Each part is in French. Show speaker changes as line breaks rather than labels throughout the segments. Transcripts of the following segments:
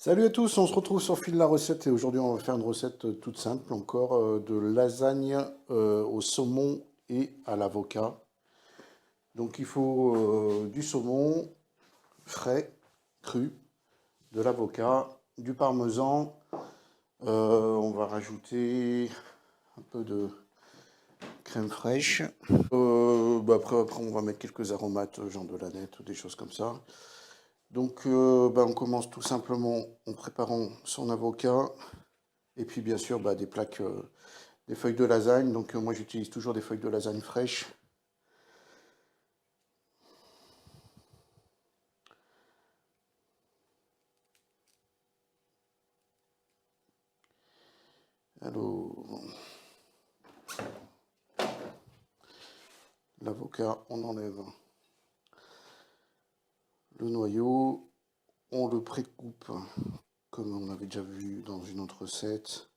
Salut à tous, on se retrouve sur Fil la recette et aujourd'hui on va faire une recette toute simple encore de lasagne au saumon et à l'avocat. Donc il faut du saumon frais, cru, de l'avocat, du parmesan, on va rajouter un peu de crème fraîche. Après on va mettre quelques aromates, genre de l'aneth ou des choses comme ça. Donc on commence tout simplement en préparant son avocat. Et puis bien sûr des plaques, des feuilles de lasagne. Donc moi j'utilise toujours des feuilles de lasagne fraîches. Alors l'avocat, on enlève le noyau, on le précoupe comme on avait déjà vu dans une autre recette.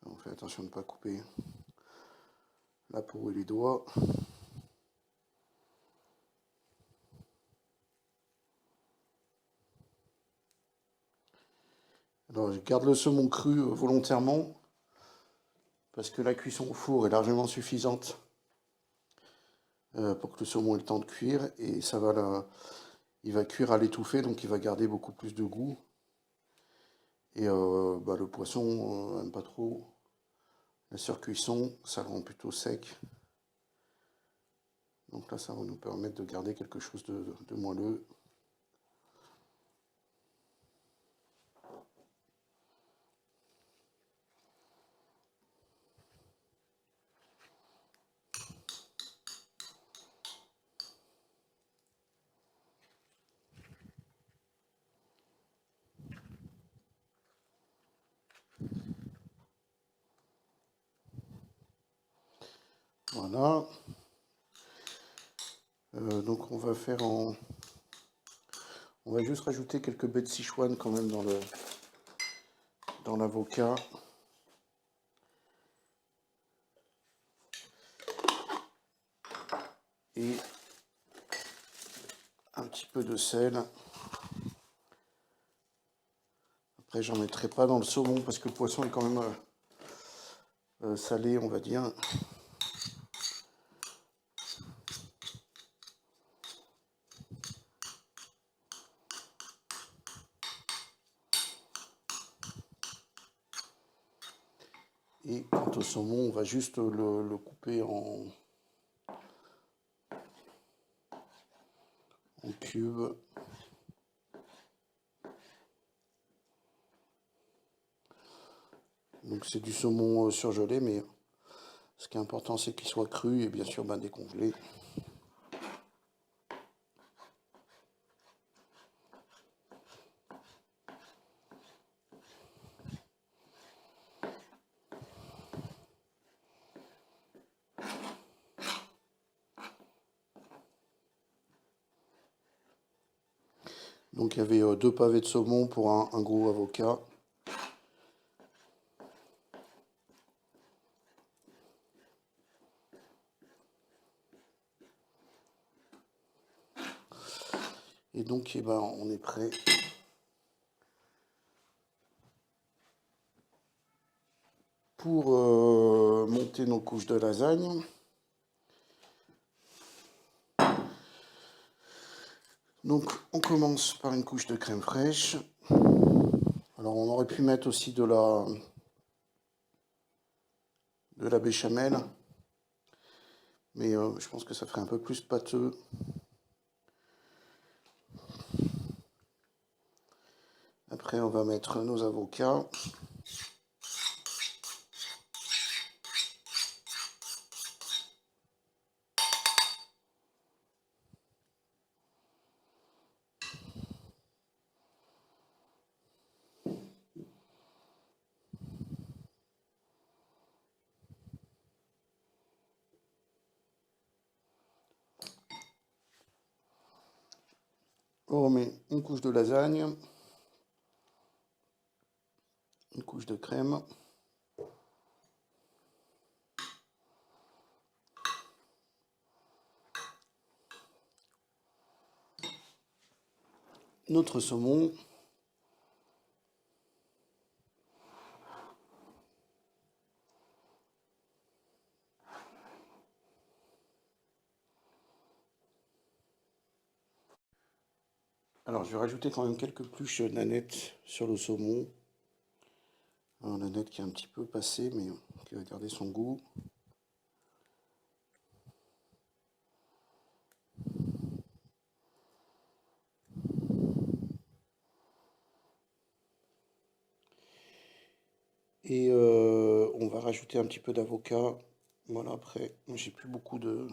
On fait attention de ne pas couper la peau et les doigts. Alors je garde le saumon cru volontairement parce que la cuisson au four est largement suffisante pour que le saumon ait le temps de cuire et il va cuire à l'étouffée, donc il va garder beaucoup plus de goût. Et le poisson n'aime pas trop la surcuisson, ça le rend plutôt sec. Donc là, ça va nous permettre de garder quelque chose de moelleux. Voilà. Donc on va faire en... On va juste rajouter quelques baies de Sichuan quand même dans l'avocat. Et un petit peu de sel. Après, j'en mettrai pas dans le saumon parce que le poisson est quand même salé, on va dire. Et quant au saumon, on va juste le couper en cubes. Donc c'est du saumon surgelé, mais ce qui est important, c'est qu'il soit cru et bien sûr décongelé. Donc il y avait 2 pavés de saumon pour un gros avocat. Et donc on est prêt pour monter nos couches de lasagne. Donc on commence par une couche de crème fraîche. Alors on aurait pu mettre aussi de la béchamel, mais je pense que ça ferait un peu plus pâteux. Après on va mettre nos avocats. On remet une couche de lasagne, une couche de crème. Notre saumon. Alors, je vais rajouter quand même quelques pluches nanettes sur le saumon. Un nanette qui est un petit peu passé, mais qui va garder son goût. Et on va rajouter un petit peu d'avocat. Voilà, après, j'ai plus beaucoup de...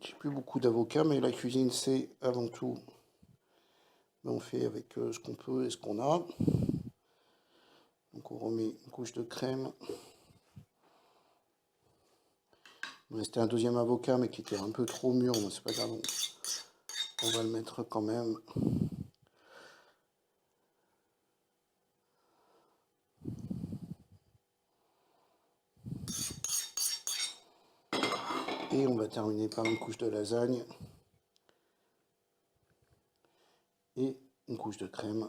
J'ai plus beaucoup d'avocat, mais la cuisine, c'est avant tout... On fait avec ce qu'on peut et ce qu'on a. Donc on remet une couche de crème. Il me restait un deuxième avocat, mais qui était un peu trop mûr, mais c'est pas grave. On va le mettre quand même. Et on va terminer par une couche de lasagne. Et une couche de crème.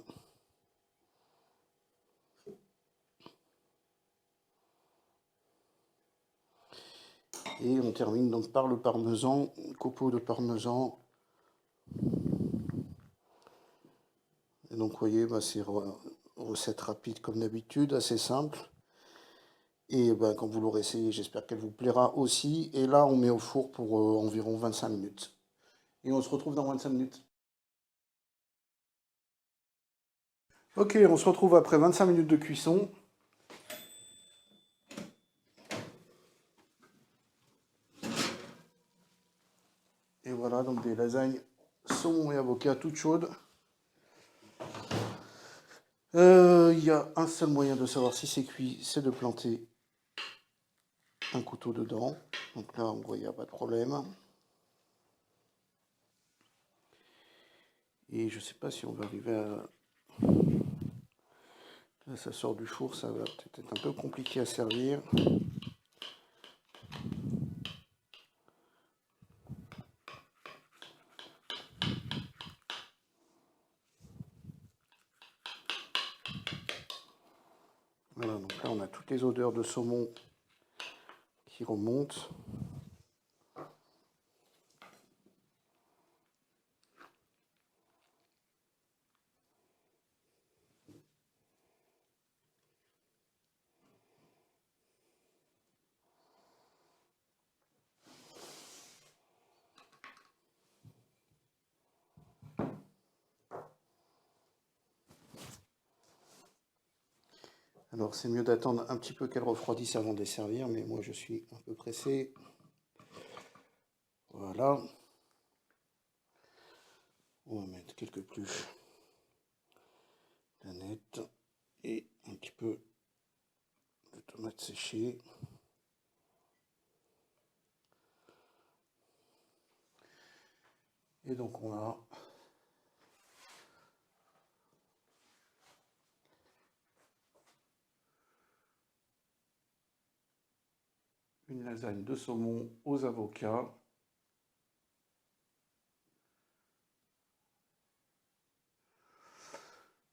Et on termine donc par le parmesan, copeaux de parmesan. Et donc vous voyez, bah, c'est recette rapide comme d'habitude, assez simple. Et bah, quand vous l'aurez essayé, j'espère qu'elle vous plaira aussi. Et là, on met au four pour environ 25 minutes. Et on se retrouve dans 25 minutes. Ok, on se retrouve après 25 minutes de cuisson. Et voilà, donc des lasagnes saumon et avocat toutes chaudes. Il y a un seul moyen de savoir si c'est cuit, c'est de planter un couteau dedans. Donc là, on voit, il n'y a pas de problème. Et je ne sais pas si on va arriver à... Là, ça sort du four, ça va peut-être être un peu compliqué à servir. Voilà, donc là, on a toutes les odeurs de saumon qui remontent. Alors c'est mieux d'attendre un petit peu qu'elle refroidisse avant de les servir, mais moi je suis un peu pressé. Voilà. On va mettre quelques pluches d'aneth et un petit peu de tomates séchées. Et donc on a une lasagne de saumon aux avocats.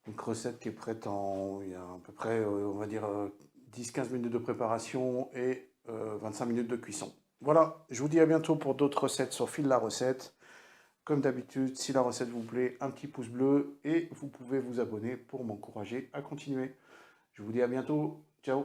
Une recette qui est prête en, il y a à peu près, on va dire, 10-15 minutes de préparation et 25 minutes de cuisson. Voilà, je vous dis à bientôt pour d'autres recettes sur Fil la recette. Comme d'habitude, si la recette vous plaît, un petit pouce bleu et vous pouvez vous abonner pour m'encourager à continuer. Je vous dis à bientôt. Ciao.